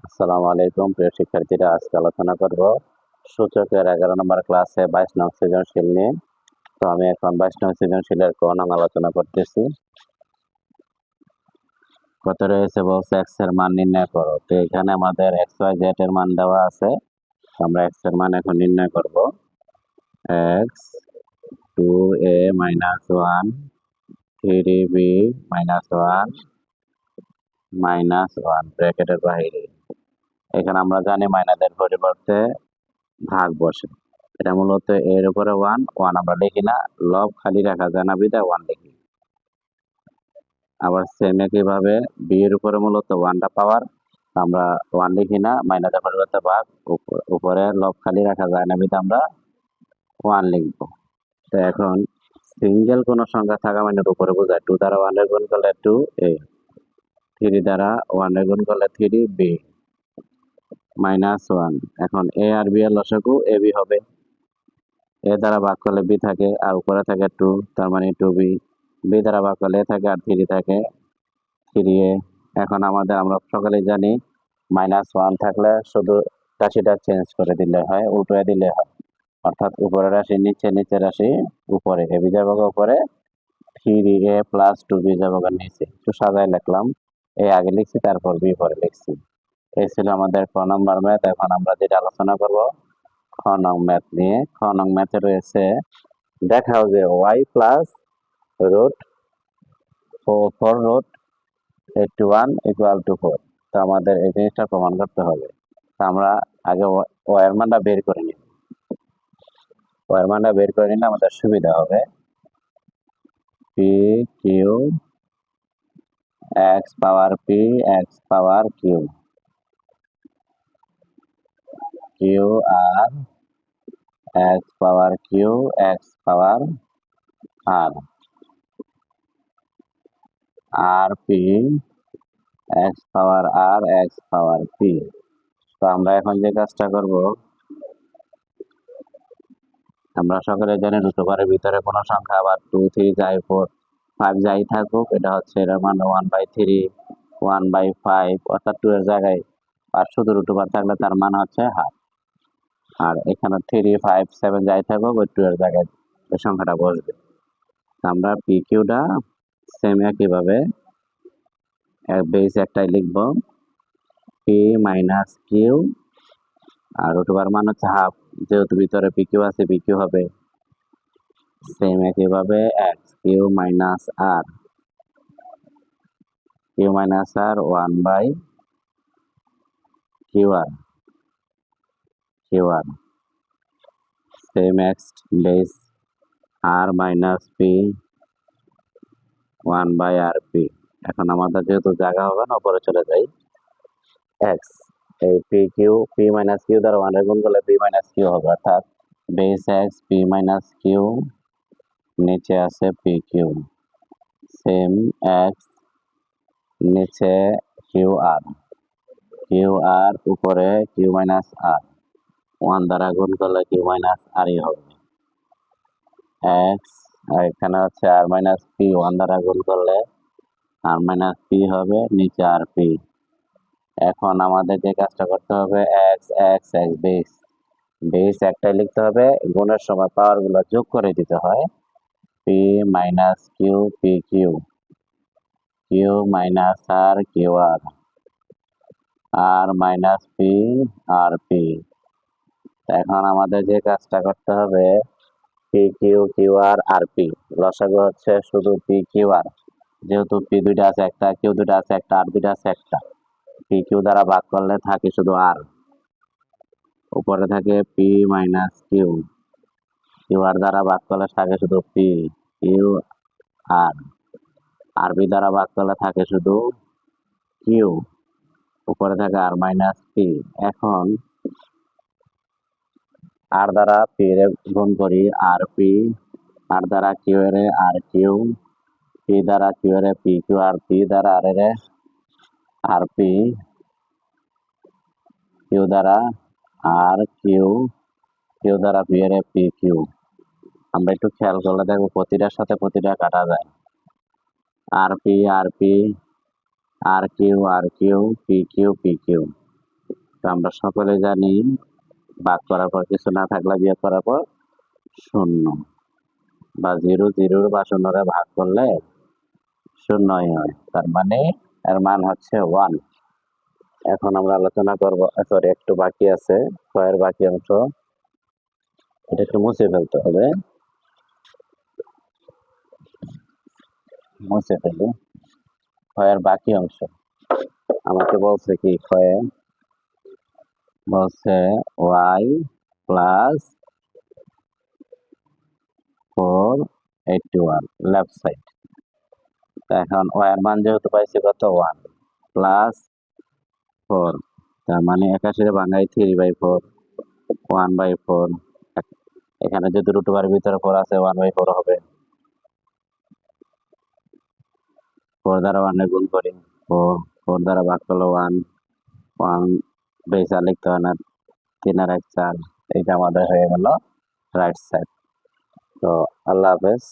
আসসালামু আলাইকুম প্রিয় শিক্ষার্থীরা, আজকে আলোচনা করব সূচকের 11 নম্বর ক্লাসে 22 নং সৃজনশীল নিয়ে। তো আমি এখন 22 নং সৃজনশীলের ক নং আলোচনা করতেছি। কত রয়েছে বলছে x এর মান নির্ণয় করো। তো এখানে আমাদের x y z এর মান দেওয়া আছে, আমরা x এর মান এখন নির্ণয় করব। x 2a - 1 3b - 1 -1 ব্র্যাকেটের বাইরে। এখানে আমরা জানি মাইনাসের পরিবর্তে ভাগ বসে। এটা মূলত এর উপরে 1 আমরা লিখি না, লব খালি রাখা যায় না বিধায় 1 লিখি। আবার সেম একইভাবে বি এর উপরে মূলত 1টা পাওয়ার, আমরা 1 লিখি না, মাইনাসের পরিবর্তে ভাগ, উপরে লব খালি রাখা যায় না বিধায় আমরা 1 লিখব। তো এখন সিঙ্গেল কোনো সংখ্যা থাকা মানে উপরে বোঝায় 2 দ্বারা 1 এর গুণ করলে 2a, 3 দ্বারা 1 এর গুণ করলে 3b -1। এখন a আর b এর লসাগু ab হবে। এ দ্বারা ভাগ করলে বি থাকে আর উপরে থাকে 2, তার মানে 2b। বি দ্বারা ভাগ করলে এ থাকে আর 3 থাকে 3a। এখন আমরা সকলেই জানি -1 থাকলে শুধু রাশিটা চেঞ্জ করে দিলে হয়, উল্টোয় দিলে হয়। অর্থাৎ উপরের রাশি নিচে, নিচের রাশি উপরে। এ বি যাবো উপরে, 3a + 2b যাবো নিচে। একটু সাজায় লিখলাম, এ আগে লিখছি তারপর বি পরে লিখছি। এই ছিল আমাদের ক নম্বর ম্যাথ। এখন আমরা যেটা আলোচনা করব খ নং ম্যাথ নিয়ে। খ নং ম্যাথে রয়েছে, দেখাও যে y প্লাস রুট 4 রুট 81 = 4। তো আমাদের এই জিনিসটা প্রমাণ করতে হবে। তো আমরা আগে y এর মানটা বের করে নিই। y এর মানটা বের করে নিলে আমাদের সুবিধা হবে। p q x পাওয়ার p x পাওয়ার q, q r x পাওয়ার q x পাওয়ার r, r p x পাওয়ার r x পাওয়ার p। তো আমরা এখন যে কাজটা করব, আমরা সকলে জানি রুট ওভারের ভিতরে কোনো সংখ্যা আবার 2 3 যাই 4 5 যাই থাকুক, এটা হচ্ছে এর মান 1/3 1/5, অর্থাৎ 2 এর জায়গায় আর শুধু রুট ওভার থাকলে তার মান হচ্ছে হাফ। আর এখানে 3 5 7 যাই থাকুক, ওই 2 এর জায়গায় এই সংখ্যাটা বসবে। আমরা পি কিউটা সেম একইভাবে বেস একটাই লিখব, পি মাইনাস কিউ, আর রুট ওভার মান হচ্ছে হাফ, যেহেতু ভিতরে পি কিউ আছে পি কিউ হবে। সেম একইভাবে X Q minus R, Q minus R 1/QR, QR same X base R minus P 1/RP। এখন আমাদের যেহেতু জায়গা হবে না, উপরে চলে যাই। এক্স এই p Q, p minus q দ্বারা 1 এর গুণ করলে পি মাইনাস কিউ হবে, অর্থাৎ base x p minus q, নিচে আছে পি কিউ, সেম এক্স নিচে কিউ আর, কিউ আর উপরে কিউ মাইনাস আর, 1 দ্বারা গুণ করলে কিউ মাইনাস আরই হবে। এক্স এখানে হচ্ছে আর মাইনাস পি, 1 দ্বারা গুণ করলে আর মাইনাস পি হবে, নিচে আর পি। এখন আমাদের যে কাজটা করতে হবে, x x x base, base একটাই লিখতে হবে, গুণের সময় পাওয়ার গুলো যোগ করে দিতে হয়। P minus Q P Q, Q minus R Q R, R minus P R P. এখন আমাদের যে কাজটা করতে হবে, P Q Q R R P লসাগু হচ্ছে শুধু পি কিউ আর, যেহেতু পি দুইটা আছে একটা, কিউ দুইটা আছে একটা, আর দুইটা আছে একটা, পি কিউ দ্বারা ভাগ করলে থাকে শুধু আর, উপরে থাকে পি মাইনাস কিউ, কিউ আর দ্বারা ভাগ করলে থাকে শুধু পি কিউ আর, আর বি দ্বারা ভাগ করলে থাকে শুধু কিউ, উপরে থাকে আর মাইনাস পি। এখন আর দ্বারা পি এর গুণ করি, আর পি, আর দ্বারা কিউ এর আর কিউ, পি দ্বারা কিউ এর পি কিউ, আর পি দ্বারা আর এর আর পি, কিউ দ্বারা আর কিউ, কিউ দ্বারা পি এর পি কিউ। আমরা একটু খেয়াল করলে দেখবো প্রতিটার সাথে প্রতিটা কাটা যায়। আর পি আর পি, আর Q P Q P Q, তো আমরা সকলে জানি ভাগ করার পর কিছু না থাকলে বিয়োগ করার পর শূন্য বা জিরো জিরোর বা শূন্যরে ভাগ করলে শূন্যই হয়, তার মানে এর মান হচ্ছে 1। এখন আমরা আলোচনা করব, সরি একটু বাকি আছে, ছয়ের বাকি অংশ, এটা একটু মুছে ফেলতে হবে, মুছে ফেলি। ছয়ের বাকি অংশ আমাকে বলছে কি, ক্ষয়ে বলছে y প্লাস 481 লেফট সাইড। এখন y এর মান যেহেতু পাইছি কত, 1 প্লাস 4, তার মানে 81 ভাঙাই 3/4, 1/4। এখানে যদি রুট ওভারের ভিতরে 4 আছে, 1/4 হবে। 4 দ্বারা 1 গুণ করি, 4 দ্বারা ভাগ করলে 1, 1 বেশ আর লিখতে হয় না, 3 আর 1 4। এইটা আমাদের হয়ে গেল রাইট সাইড। তো আল্লাহ হাফেজ।